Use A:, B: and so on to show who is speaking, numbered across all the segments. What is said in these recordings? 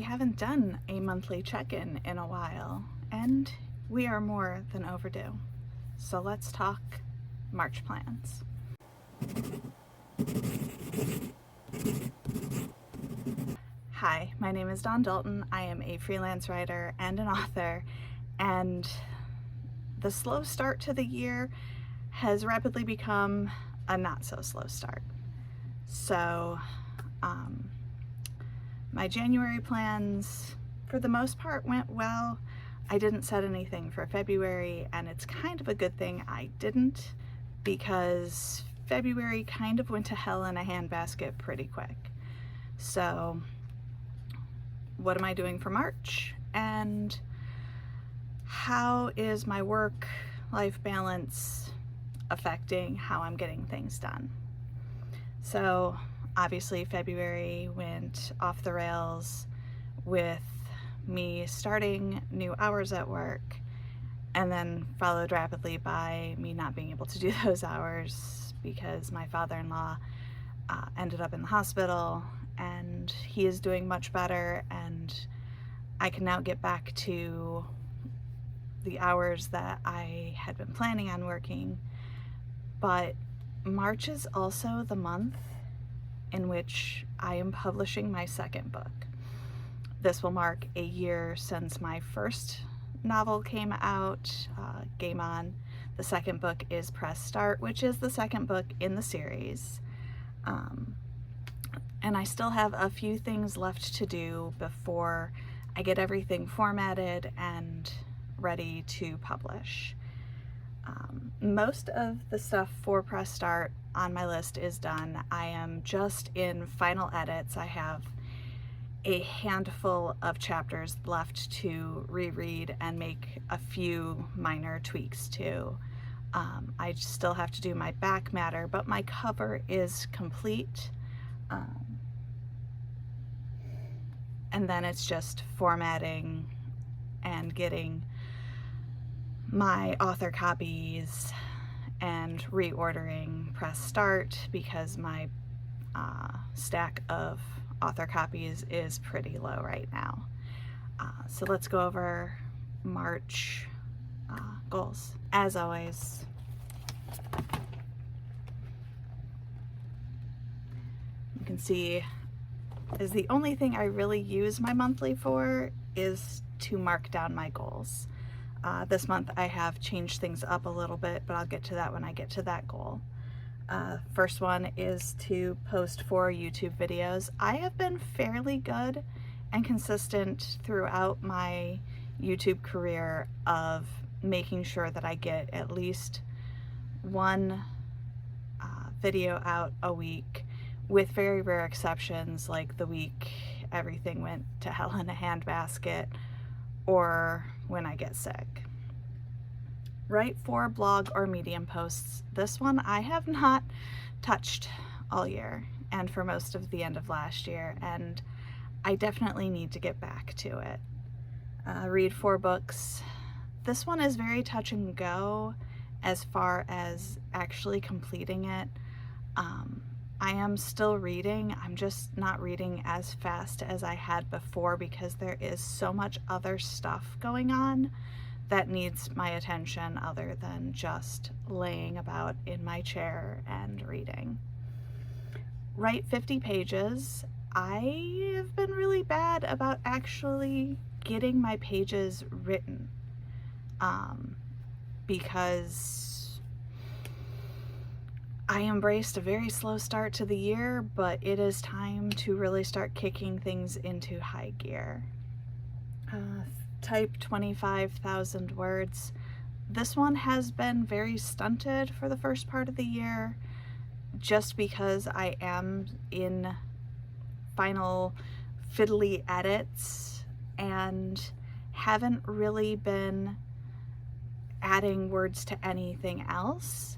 A: We haven't done a monthly check-in in a while, and we are more than overdue. So let's talk March plans. Hi, my name is Dawn Dalton. I am a freelance writer and an author, and the slow start to the year has rapidly become a not so slow start. So my January plans, for the most part, went well. I didn't set anything for February, and it's kind of a good thing I didn't, because February kind of went to hell in a handbasket pretty quick. So what am I doing for March, and how is my work-life balance affecting how I'm getting things done? So obviously February went off the rails with me starting new hours at work, and then followed rapidly by me not being able to do those hours because my father-in-law ended up in the hospital, and he is doing much better, and I can now get back to the hours that I had been planning on working. But March is also the month in which I am publishing my second book. This will mark a year since my first novel came out, Game On. The second book is Press Start, which is the second book in the series. And I still have a few things left to do before I get everything formatted and ready to publish. Most of the stuff for Press Start on my list is done. I am just in final edits. I have a handful of chapters left to reread and make a few minor tweaks to. I still have to do my back matter, but my cover is complete. And then it's just formatting and getting my author copies and reordering Press Start, because my stack of author copies is pretty low right now. So let's go over March goals. As always, you can see is the only thing I really use my monthly for is to mark down my goals. This month I have changed things up a little bit, but I'll get to that when I get to that goal. First one is to post 4 YouTube videos. I have been fairly good and consistent throughout my YouTube career of making sure that I get at least one video out a week, with very rare exceptions, like the week everything went to hell in a handbasket, or when I get sick. Write 4 blog or Medium posts. This one I have not touched all year and for most of the end of last year, and I definitely need to get back to it. Read 4 books. This one is very touch and go as far as actually completing it. I am still reading. I'm just not reading as fast as I had before, because there is so much other stuff going on that needs my attention other than just laying about in my chair and reading. Write 50 pages. I have been really bad about actually getting my pages written, because I embraced a very slow start to the year, but it is time to really start kicking things into high gear. Type 25,000 words. This one has been very stunted for the first part of the year, just because I am in final fiddly edits and haven't really been adding words to anything else.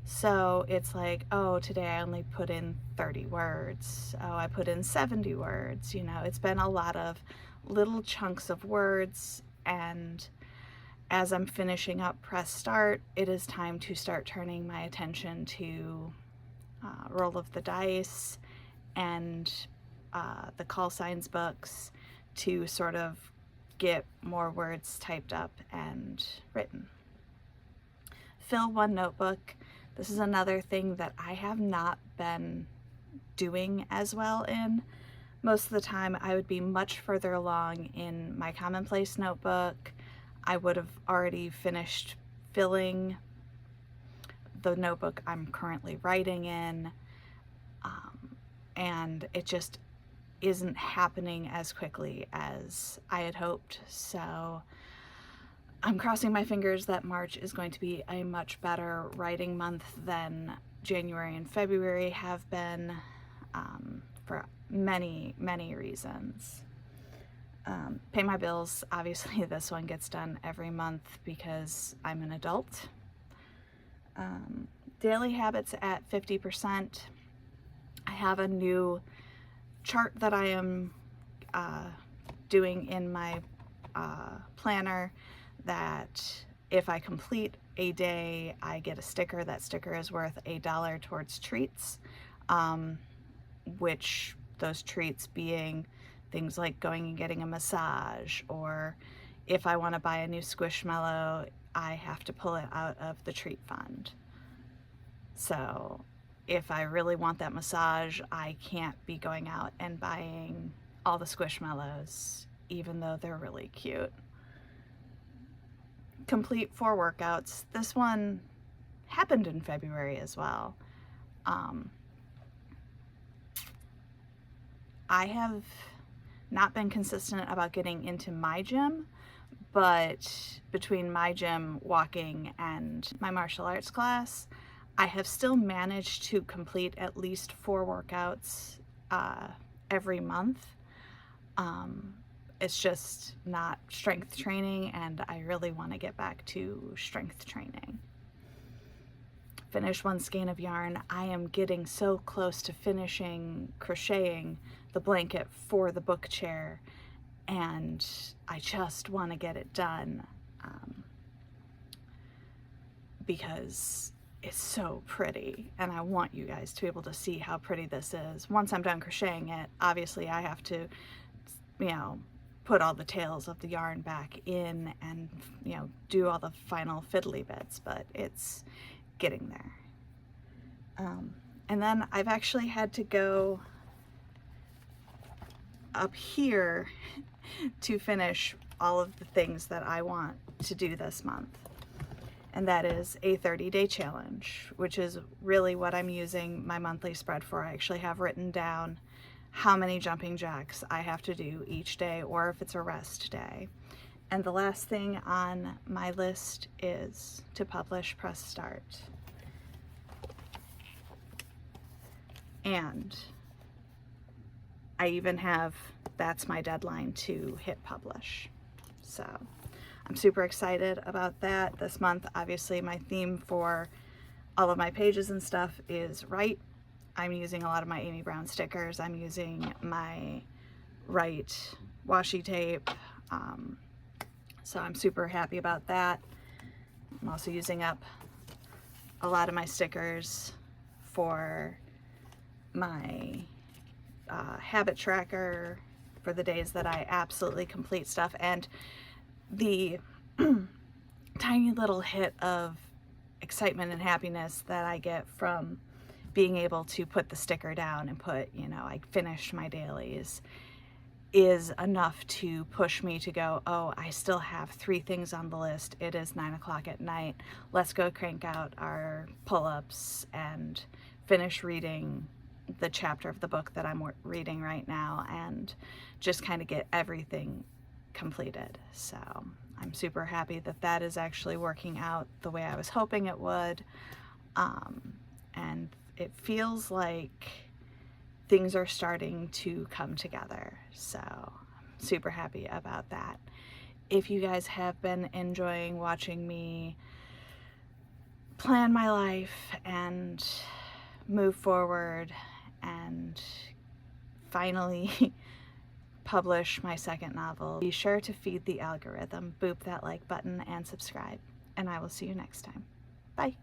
A: So it's like, oh, today I only put in 30 words. Oh, I put in 70 words. You know, it's been a lot of little chunks of words, and as I'm finishing up Press Start, it is time to start turning my attention to Roll of the Dice and the Call Signs books, to sort of get more words typed up and written. Fill one notebook. This is another thing that I have not been doing as well in. Most of the time I would be much further along in my commonplace notebook. I would have already finished filling the notebook I'm currently writing in, and it just isn't happening as quickly as I had hoped. So I'm crossing my fingers that March is going to be a much better writing month than January and February have been, for many reasons. Pay my bills. Obviously this one gets done every month because I'm an adult. Daily habits at 50%. I have a new chart that I am doing in my planner that if I complete a day, I get a sticker. That sticker is worth $1 towards treats, which those treats being things like going and getting a massage, or if I want to buy a new Squishmallow, I have to pull it out of the treat fund. So if I really want that massage, I can't be going out and buying all the Squishmallows, even though they're really cute. Complete 4 workouts. This one happened in February as well. I have not been consistent about getting into my gym, but between my gym, walking, and my martial arts class, I have still managed to complete at least 4 workouts every month. It's just not strength training, and I really want to get back to strength training. Finish 1 skein of yarn. I am getting so close to finishing crocheting the blanket for the book chair, and I just want to get it done because it's so pretty, and I want you guys to be able to see how pretty this is. Once I'm done crocheting it, obviously I have to, you know, put all the tails of the yarn back in and, you know, do all the final fiddly bits, but it's getting there. And then I've actually had to go up here to finish all of the things that I want to do this month. And that is a 30-day challenge, which is really what I'm using my monthly spread for. I actually have written down how many jumping jacks I have to do each day, or if it's a rest day. And the last thing on my list is to publish Press Start. And I even have, that's my deadline to hit publish. So I'm super excited about that this month. Obviously my theme for all of my pages and stuff is write. I'm using a lot of my Amy Brown stickers. I'm using my Write washi tape. So I'm super happy about that. I'm also using up a lot of my stickers for my habit tracker for the days that I absolutely complete stuff, and the tiny little hit of excitement and happiness that I get from being able to put the sticker down and put, you know, I finished my dailies, is enough to push me to go, oh, I still have 3 things on the list. It is 9 o'clock at night. Let's go crank out our pull-ups and finish reading the chapter of the book that I'm reading right now, and just kind of get everything completed. So I'm super happy that that is actually working out the way I was hoping it would. And it feels like things are starting to come together. So I'm super happy about that. If you guys have been enjoying watching me plan my life and move forward and finally publish my second novel, be sure to feed the algorithm, boop that like button, and subscribe. And I will see you next time. Bye.